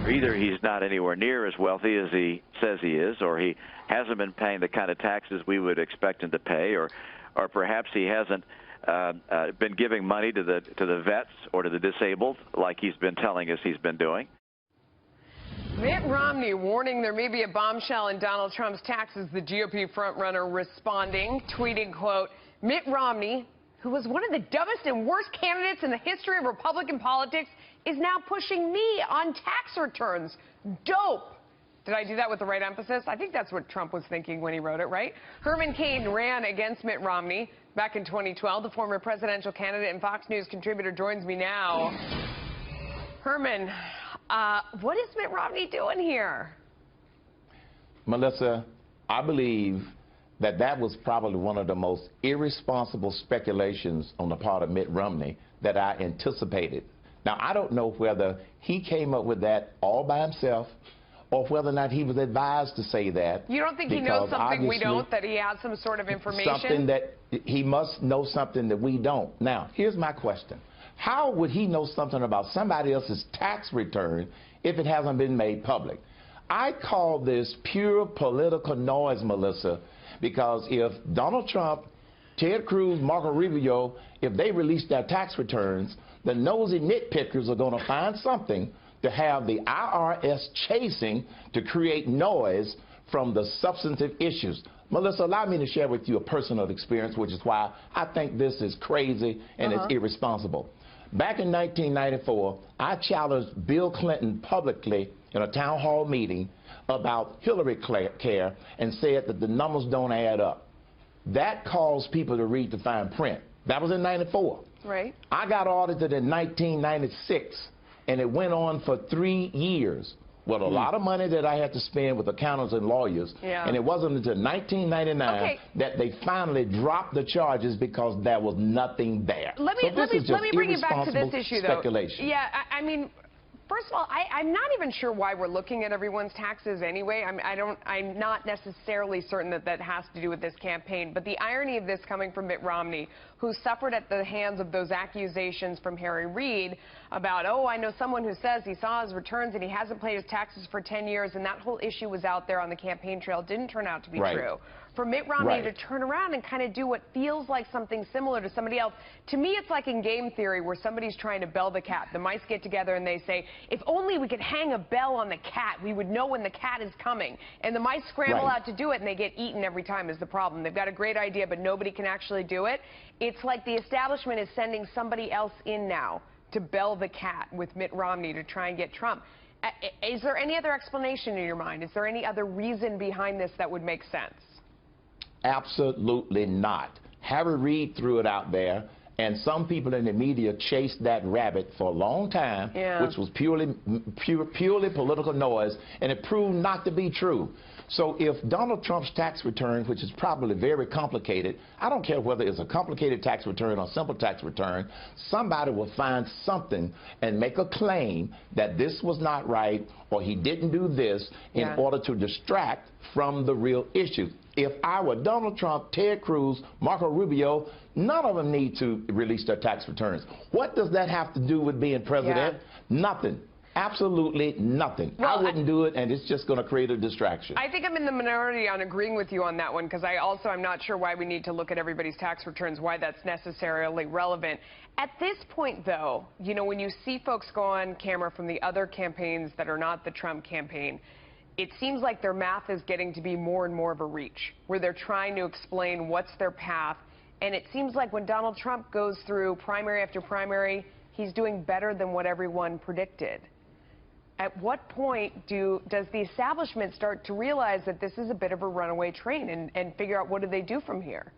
Either he's not anywhere near as wealthy as he says he is, or he hasn't been paying the kind of taxes we would expect him to pay, or perhaps he hasn't been giving money to the vets or to the disabled like he's been telling us he's been doing. Mitt Romney warning there may be a bombshell in Donald Trump's taxes. The GOP frontrunner responding, tweeting, quote, Mitt Romney, who was one of the dumbest and worst candidates in the history of Republican politics, is now pushing me on tax returns. Dope. Did I do that with the right emphasis? I think that's what Trump was thinking when he wrote it, right? Herman Cain ran against Mitt Romney back in 2012. The former presidential candidate and Fox News contributor joins me now. Herman, what is Mitt Romney doing here? Melissa, I believe that was probably one of the most irresponsible speculations on the part of Mitt Romney that I anticipated. Now, I don't know whether he came up with that all by himself or whether or not he was advised to say that. You don't think he knows something we don't, that he has some sort of information? Something that he must know something that we don't. Now, here's my question. How would he know something about somebody else's tax return if it hasn't been made public? I call this pure political noise, Melissa, because if Donald Trump, Ted Cruz, Marco Rubio, if they release their tax returns, the nosy nitpickers are going to find something to have the IRS chasing to create noise from the substantive issues. Melissa, allow me to share with you a personal experience, which is why I think this is crazy and it's irresponsible. Back in 1994, I challenged Bill Clinton publicly in a town hall meeting about Hillary care and said that the numbers don't add up. That caused people to read the fine print. That was in 94. Right. I got audited in 1996, and it went on for 3 years with a lot of money that I had to spend with accountants and lawyers. Yeah. And it wasn't until 1999 that they finally dropped the charges because there was nothing there. Let me bring you back to this issue, though. Speculation. Yeah, I mean, first of all, I'm not even sure why we're looking at everyone's taxes anyway. I'm not necessarily certain that has to do with this campaign. But the irony of this coming from Mitt Romney, who suffered at the hands of those accusations from Harry Reid about, oh, I know someone who says he saw his returns and he hasn't paid his taxes for 10 years, and that whole issue was out there on the campaign trail, didn't turn out to be true. For Mitt Romney to turn around and kind of do what feels like something similar to somebody else, to me it's like in game theory where somebody's trying to bell the cat. The mice get together and they say, if only we could hang a bell on the cat, we would know when the cat is coming. And the mice scramble out to do it and they get eaten every time is the problem. They've got a great idea, but nobody can actually do it. It's like the establishment is sending somebody else in now to bell the cat with Mitt Romney to try and get Trump. Is there any other explanation in your mind? Is there any other reason behind this that would make sense? Absolutely not. Harry Reid threw it out there, and some people in the media chased that rabbit for a long time, which was purely political noise, and it proved not to be true. So if Donald Trump's tax return, which is probably very complicated, I don't care whether it's a complicated tax return or a simple tax return, somebody will find something and make a claim that this was not right or he didn't do this in order to distract from the real issue. If I were Donald Trump, Ted Cruz, Marco Rubio, none of them need to release their tax returns. What does that have to do with being president? Nothing. Absolutely nothing. Well, I wouldn't do it, and it's just going to create a distraction. I think I'm in the minority on agreeing with you on that one, because I'm not sure why we need to look at everybody's tax returns, why that's necessarily relevant. At this point, though, you know, when you see folks go on camera from the other campaigns that are not the Trump campaign, it seems like their math is getting to be more and more of a reach, where they're trying to explain what's their path. And it seems like when Donald Trump goes through primary after primary, he's doing better than what everyone predicted. At what point does the establishment start to realize that this is a bit of a runaway train and figure out what do they do from here?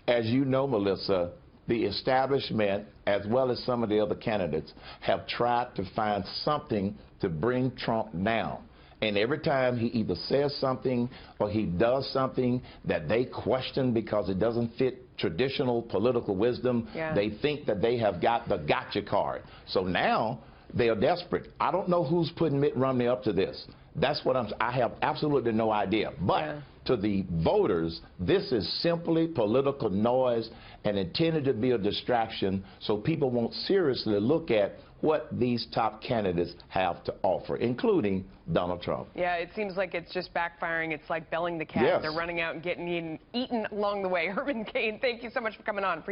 As you know, Melissa, the establishment, as well as some of the other candidates, have tried to find something to bring Trump down. And every time he either says something or he does something that they question because it doesn't fit traditional political wisdom, they think that they have got the gotcha card. So now they are desperate. I don't know who's putting Mitt Romney up to this. That's what I have absolutely no idea. But to the voters, this is simply political noise and intended to be a distraction so people won't seriously look at what these top candidates have to offer, including Donald Trump. Yeah, it seems like it's just backfiring. It's like belling the cat. Yes. They're running out and getting eaten along the way. Herman Cain, thank you so much for coming on.